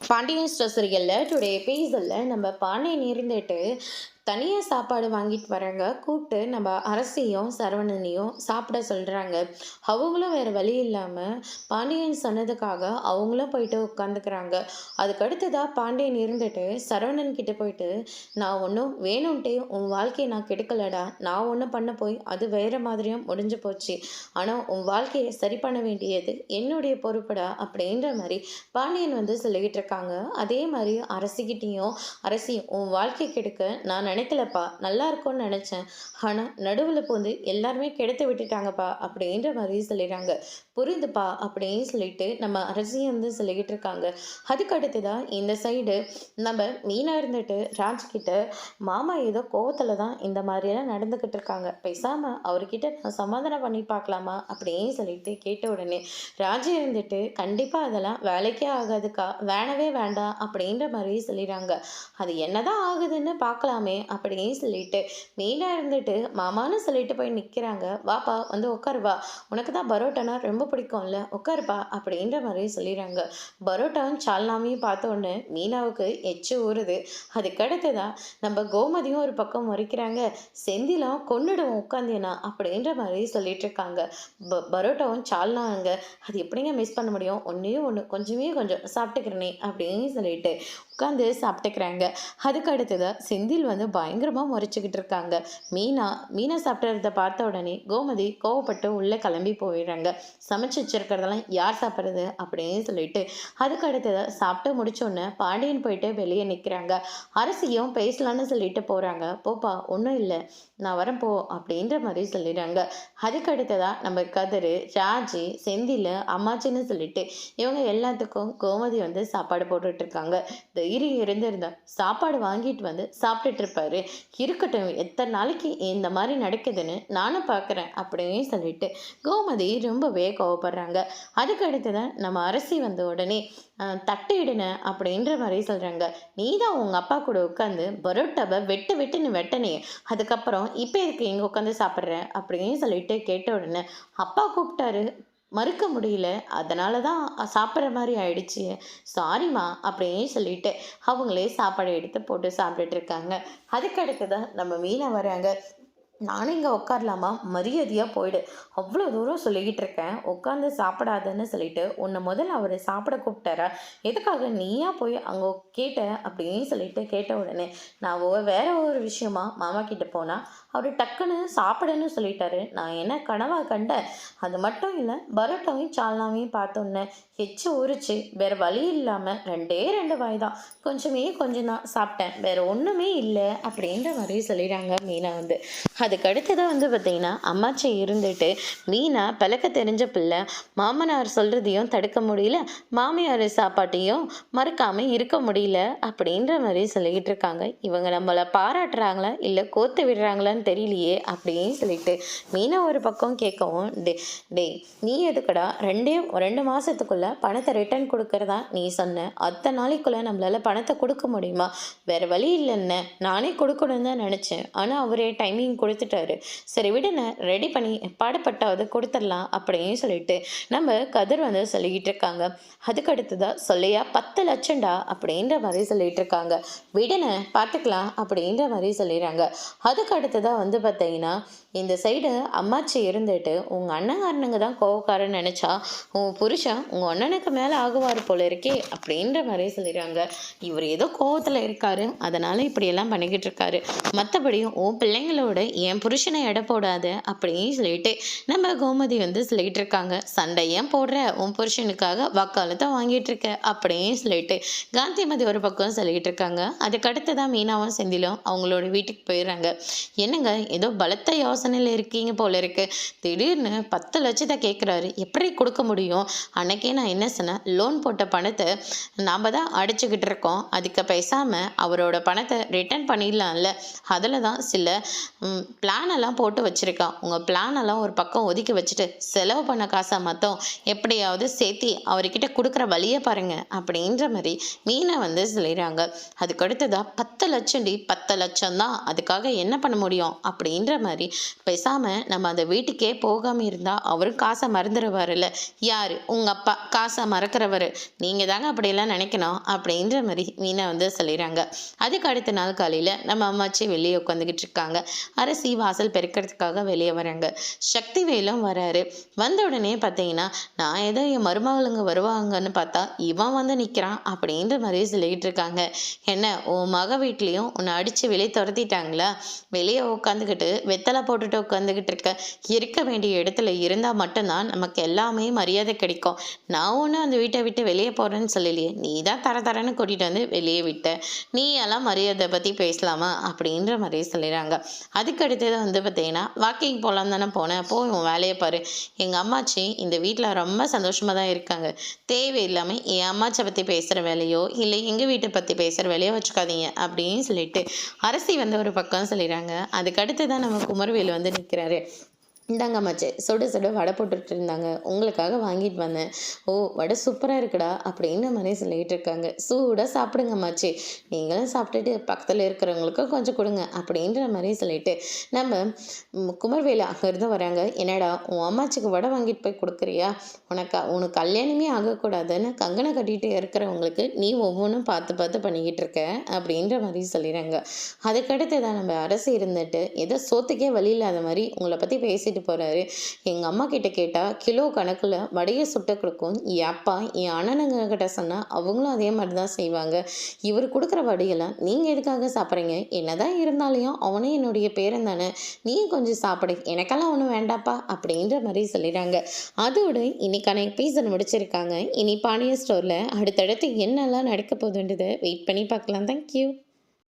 Pandian store சீரியல்ல today எபிசோட்ல நம்ம பாண்டியன் இருந்துட்டு தனியாக சாப்பாடு வாங்கிட்டு வராங்க. கூப்பிட்டு நம்ம அரசியும் சரவணனையும் சாப்பிட சொல்கிறாங்க. அவங்களும் வேறு வழி இல்லாமல் பாண்டியன் சொன்னதுக்காக அவங்களும் போயிட்டு உட்காந்துக்கிறாங்க. அதுக்கடுத்ததாக பாண்டியன் இருந்துட்டு சரவணன் கிட்ட போயிட்டு, நான் ஒன்றும் வேணும்ன்ட்டே உன் வாழ்க்கையை நான் கெடுக்கலடா, நான் ஒன்றும் பண்ண போய் அது வேறு மாதிரியும் முடிஞ்சு போச்சு, ஆனால் உன் வாழ்க்கையை சரி பண்ண வேண்டியது என்னுடைய பொறுப்புடா அப்படின்ற மாதிரி பாண்டியன் சொல்லிக்கிட்டு இருக்காங்க. அதே மாதிரி அரசிக்கிட்டேயும், அரசி உன் வாழ்க்கை கெடுக்க நான் நினைக்கலப்பா, நல்லா இருக்கும்னு நினச்சேன், ஆனால் நடுவில் பூந்து எல்லாருமே கெடுத்து விட்டுட்டாங்கப்பா அப்படின்ற மாதிரி சொல்லிடுறாங்க. புரிந்துப்பா அப்படின்னு சொல்லிட்டு நம்ம அரசியும் சொல்லிக்கிட்டு இருக்காங்க. அதுக்கு அடுத்துதான் இந்த சைடு நம்ம மீனா இருந்துட்டு ராஜ்கிட்ட, மாமா ஏதோ கோவத்தில் தான் இந்த மாதிரியெல்லாம் நடந்துக்கிட்டு இருக்காங்க, பேசாமல் அவர்கிட்ட நான் சமாதானம் பண்ணி பார்க்கலாமா அப்படின்னு சொல்லிட்டு கேட்ட உடனே ராஜ் இருந்துட்டு, கண்டிப்பாக அதெல்லாம் வேலைக்கே ஆகாதுக்கா, வேணவே வேண்டாம் அப்படின்ற மாதிரி சொல்லிடுறாங்க. அது என்னதான் ஆகுதுன்னு பார்க்கலாமே அப்படின்னு சொல்லிட்டு மீனா இருந்துட்டு மாமான்னு சொல்லிட்டு போய் நிற்கிறாங்க. வாப்பா உட்காருவா, உனக்கு தான் பரோட்டானா ரொம்ப பிடிக்கும்ல, உட்காருப்பா அப்படின்ற மாதிரி சொல்லிடுறாங்க. பரோட்டாவும் சால்னாவையும் பார்த்த உடனே மீனாவுக்கு எச்சு ஊறுது. அதுக்கடுத்து தான் நம்ம கோமதியும் ஒரு பக்கம் முறைக்கிறாங்க. செந்திலும் கொன்னுடுவோம் உட்காந்தியனா அப்படின்ற மாதிரி சொல்லிட்டு இருக்காங்க. பரோட்டாவும் சால்னாங்க, அது எப்படிங்க மிஸ் பண்ண முடியும், ஒன்றே ஒன்று கொஞ்சமே கொஞ்சம் சாப்பிட்டுக்கிறனே அப்படின்னு சொல்லிட்டு உட்காந்து சாப்பிட்டுக்கிறாங்க. அதுக்கு அடுத்ததாக செந்தில் பயங்கரமாக முறைச்சிக்கிட்டு இருக்காங்க. மீனா மீனா சாப்பிட்றத பார்த்த உடனே கோமதி கோவப்பட்டு உள்ளே கிளம்பி போயிடுறாங்க. சமைச்சு வச்சிருக்கிறதெல்லாம் யார் சாப்பிட்றது அப்படின்னு சொல்லிட்டு அதுக்கு அடுத்ததாக சாப்பிட்டு முடிச்சோடனே பாண்டியன் போயிட்டு வெளியே நிற்கிறாங்க. அரசியும் பேசலான்னு சொல்லிட்டு போகிறாங்க. போப்பா ஒன்றும் இல்லை, நான் வரேன் போ அப்படின்ற மாதிரி சொல்லிடுறாங்க. அதுக்கு அடுத்ததாக நம்ம கதிர், ராஜி, செந்தில், அம்மாச்சின்னு சொல்லிட்டு இவங்க எல்லாத்துக்கும் கோமதி சாப்பாடு போட்டுட்ருக்காங்க. தைரியம் இருந்திருந்தா சாப்பாடு வாங்கிட்டு சாப்பிட்டுட்டு இருப்பாரு. இருக்கட்டும், எத்தனை நாளைக்கு இந்த மாதிரி நடக்குதுன்னு நானும் பார்க்குறேன் அப்படின்னு சொல்லிட்டு கோமதி ரொம்பவே கோவப்படுறாங்க. அதுக்கு அடுத்துதான் நம்ம அரசி உடனே தட்டு இடுன அப்படின்ற மாதிரி சொல்கிறாங்க. நீ தான் உங்கள் அப்பா கூட உட்காந்து பரோட்டாவை வெட்டு வெட்டுன்னு வெட்டனே, அதுக்கப்புறம் இப்போ இதுக்கு இங்கே உட்காந்து சாப்பிட்ற அப்படின்னு சொல்லிட்டு கேட்ட உடனே, அப்பா கூப்பிட்டாரு, மறுக்க முடியல, அதனால தான் சாப்பிட்ற மாதிரி ஆயிடுச்சு, சாரிம்மா அப்படின்னு சொல்லிட்டு அவங்களே சாப்பாடு எடுத்து போட்டு சாப்பிட்டுட்டு இருக்காங்க. அதுக்கடுத்து தான் நம்ம மீனா வராங்க. நானும் இங்கே உட்காரலாமா, மரியாதையாக போயிடு, அவ்வளோ தூரம் சொல்லிக்கிட்டு இருக்கேன் உட்காந்து சாப்பிடாதன்னு சொல்லிட்டு உன்னை முதல்ல அவர் சாப்பிட கூப்பிட்டாரா, எதுக்காக நீயா போய் அங்கே கேட்ட அப்படின்னு சொல்லிட்டு கேட்ட உடனே, நான் வேற ஒரு விஷயமா மாமா கிட்ட போனால் அவர் டக்குன்னு சாப்பிடன்னு சொல்லிட்டாரு, நான் என்ன கனவாக கண்டேன், அது மட்டும் இல்லை பரோட்டாவையும் சால்னாவையும் பார்த்தோன்னே எச்சு ஊறிச்சு, வேறு வழி இல்லாமல் ரெண்டே ரெண்டு வாய் தான், கொஞ்சம் தான் சாப்பிட்டேன், வேறு ஒன்றுமே இல்லை அப்படின்ற மாதிரி சொல்லிடுறாங்க மீனா அதுக்கு அடுத்ததாக பார்த்தீங்கன்னா அம்மாச்சி இருந்துட்டு, மீனா பழக்க தெரிஞ்ச பிள்ளை, மாமனார் சொல்கிறதையும் தடுக்க முடியல, மாமியார் சாப்பாட்டையும் மறுக்காமல் இருக்க முடியல அப்படின்ற மாதிரி சொல்லிக்கிட்டு இருக்காங்க. இவங்க நம்மளை பாராட்டுறாங்களா இல்லை கோத்து விடுறாங்களான்னு தெரியலையே அப்படின்னு சொல்லிட்டு மீனா ஒரு பக்கம் கேட்கவும், டேய் நீ எதுக்கடா ரெண்டு மாதத்துக்குள்ளே பணத்தை ரிட்டர்ன் கொடுக்கறதா நீ சொன்ன, அத்தனை நாளைக்குள்ளே நம்மளால் பணத்தை கொடுக்க முடியுமா, வேறு வழி இல்லைன்னு நானே கொடுக்கணும்னு தான் நினச்சேன், ஆனால் அவரே டைமிங் கொடுத்துட்டாரு, சரி விடுன ரெடி பண்ணி பாடுபட்டாவது கொடுத்துடலாம் அப்படின்னு சொல்லிட்டு நம்ம கதிர் சொல்லிக்கிட்டு இருக்காங்க. அதுக்கு அடுத்ததா சொல்லையா 10 லட்சம்டா அப்படின்ற மாதிரி சொல்லிட்டு இருக்காங்க. விடுன பார்த்துக்கலாம் அப்படின்ற மாதிரி சொல்லிடுறாங்க. அதுக்கு அடுத்ததா பார்த்தீங்கன்னா இந்த சைடு அம்மாச்சி இருந்துட்டு, உங்கள் அண்ணங்காரனுங்க தான் கோவக்காரன்னு நினச்சா உன் புருஷன் உங்கள் அண்ணனுக்கு மேலே ஆகுவார் போல இருக்கே அப்படின்ற மாதிரி சொல்லிடுறாங்க. இவர் ஏதோ கோவத்தில் இருக்காரு, அதனால் இப்படியெல்லாம் பண்ணிக்கிட்டு இருக்காரு, மற்றபடியும் உன் பிள்ளைங்களோட என் புருஷனை எடை போடாத அப்படின்னு சொல்லிட்டு நம்ம கோமதி சொல்லிக்கிட்டு இருக்காங்க. சண்டை ஏன் போடுற, உன் புருஷனுக்காக வக்காலத்தை வாங்கிட்டு இருக்க அப்படின்னு சொல்லிட்டு காந்திமதி ஒரு பக்கம் சொல்லிக்கிட்டு இருக்காங்க. அதுக்கடுத்து தான் மீனாவும் செந்திலும் அவங்களோட வீட்டுக்கு போயிடுறாங்க. என்னங்க ஏதோ பலத்த யோசனையில் இருக்கீங்க போல இருக்கு, திடீர்னு 10 லட்சத்தை கேட்குறாரு, எப்படி கொடுக்க முடியும், அன்னைக்கே நான் என்ன சொன்னேன், லோன் போட்ட பணத்தை நாம் தான் அடிச்சுக்கிட்டு இருக்கோம், அதுக்கு பேசாமல் அவரோட பணத்தை ரிட்டர்ன் பண்ணிடலாம்ல, அதில் தான் சில பிளானெல்லாம் போட்டு வச்சுருக்கான், உங்கள் பிளானெல்லாம் ஒரு பக்கம் ஒதுக்கி வச்சுட்டு செலவு பண்ண காசை மட்டும் எப்படியாவது சேர்த்தி அவர்கிட்ட கொடுக்குற வழியை பாருங்க அப்படின்ற மாதிரி மீனை சொல்லிடுறாங்க. அதுக்கடுத்ததா 10 லட்சம் 10 லட்சம் தான், அதுக்காக என்ன பண்ண முடியும் அப்படின்ற மாதிரி பேசாமல் நம்ம அந்த வீட்டுக்கே போகாமல் இருந்தால் அவரும் காசை மறந்துடுவார்ல. யார் உங்கள் அப்பா காசை மறக்கிறவர், நீங்கள் தாங்க அப்படியெல்லாம் நினைக்கணும் அப்படின்ற மாதிரி மீனா வந்து சொல்லிடுறாங்க. அதுக்கு அடுத்த நாள் காலையில் நம்ம அம்மாச்சி வெளியே உட்காந்துக்கிட்டு இருக்காங்க. அரசி வாசல் பெருக்கிறதுக்காக வெளியே வராங்க. சக்திவேலும் வராரு. வந்த உடனே பார்த்தீங்கன்னா, நான் ஏதோ என் மருமகளுங்க வருவாங்கன்னு பார்த்தா இவன் வந்து நிற்கிறான் அப்படின்ற மாதிரி சொல்லிக்கிட்டு இருக்காங்க. என்ன உன் மக வீட்லேயும் உன்னை அடித்து வெளியே துரத்திட்டாங்களா? வெளியே உட்காந்துக்கிட்டு வெத்தலை போட்டுட்டு உட்காந்துக்கிட்டு இருக்க வேண்டிய இடத்துல இருந்தால் மட்டும்தான் நமக்கு எல்லாமே மரியாதை கிடைக்கும். நான் ஒன்றும் அந்த வீட்டை விட்டு வெளியே போகிறேன்னு சொல்லலையே, நீ தான் தரன்னு கூட்டிகிட்டு வந்து வெளியே விட்ட. நீ எல்லாம் மரியாதை பற்றி பேசலாமா அப்படின்ற மாதிரி சொல்லிடுறாங்க. அதுக்கு அடுத்தது வந்து பார்த்தீங்கன்னா, வாக்கிங் போகலாம் தானே போனேன், போய் உன் வேலையை பாரு. எங்கள் அம்மாச்சி இந்த வீட்டில் ரொம்ப சந்தோஷமாக தான் இருக்காங்க. தேவையில்லாமல் என் அம்மாச்சியை பற்றி பேசுகிற வேலையோ இல்லை எங்கள் வீட்டை பற்றி பேசுகிற வேலையோ வச்சுக்காதீங்க அப்படின்னு சொல்லிட்டு அரசி வந்து ஒரு பக்கம் சொல்லிடுறாங்க. அதுக்கு அடுத்து தான் நம்ம குமரவேல் வந்து நிற்கிறாரு. இந்தாங்க அம்மாச்சி, சுட சுட வடை போட்டுட்டு இருந்தாங்க, உங்களுக்காக வாங்கிட்டு வந்தேன். ஓ, வடை சூப்பராக இருக்குடா அப்படின்னு மாதிரி சொல்லிட்டு இருக்காங்க. சூடாக சாப்பிடுங்க அம்மாச்சி, நீங்களும் சாப்பிட்டுட்டு பக்கத்தில் இருக்கிறவங்களுக்கும் கொஞ்சம் கொடுங்க அப்படின்ற மாதிரி சொல்லிட்டு நம்ம குமரவேலு அங்கேருந்து வராங்க. என்னடா உன் அம்மாச்சிக்கு வடை வாங்கிட்டு போய் கொடுக்குறியா? உனக்கு கல்யாணமே ஆகக்கூடாதுன்னு கங்கனை கட்டிட்டு இருக்கிறவங்களுக்கு நீ ஒவ்வொன்றும் பார்த்து பார்த்து பண்ணிக்கிட்டு இருக்க அப்படின்ற மாதிரி சொல்லிடுறாங்க. அதுக்கடுத்து தான் நம்ம அரசு இருந்துட்டு ஏதோ சோத்துக்கே வழி இல்லாத மாதிரி உங்களை பற்றி பேசிட்டு போறாரு. எங்க அம்மா கிட்ட கேட்டா கிலோ கணக்குல வடையை சுட்டு கொடுக்கும். என் அப்பா என் அண்ணனுங்க கிட்ட சொன்னா அவங்களும் அதே மாதிரி தான் செய்வாங்க. இவர் கொடுக்குற வடையெல்லாம் நீங்க எதுக்காக சாப்பிட்றீங்க? என்னதான் இருந்தாலையும் அவனே என்னுடைய பேரன் தானே, நீ கொஞ்சம் சாப்பிடு, எனக்கெல்லாம் ஒன்றும் வேண்டாப்பா அப்படின்ற மாதிரி சொல்லிடுறாங்க. அதோட இன்னைக்கான எபிசோட் முடிச்சிருக்காங்க. இனி பாண்டியன் ஸ்டோர்ல அடுத்தடுத்து என்னெல்லாம் நடக்க போகுதுன்றதை வெயிட் பண்ணி பார்க்கலாம். தேங்க்யூ.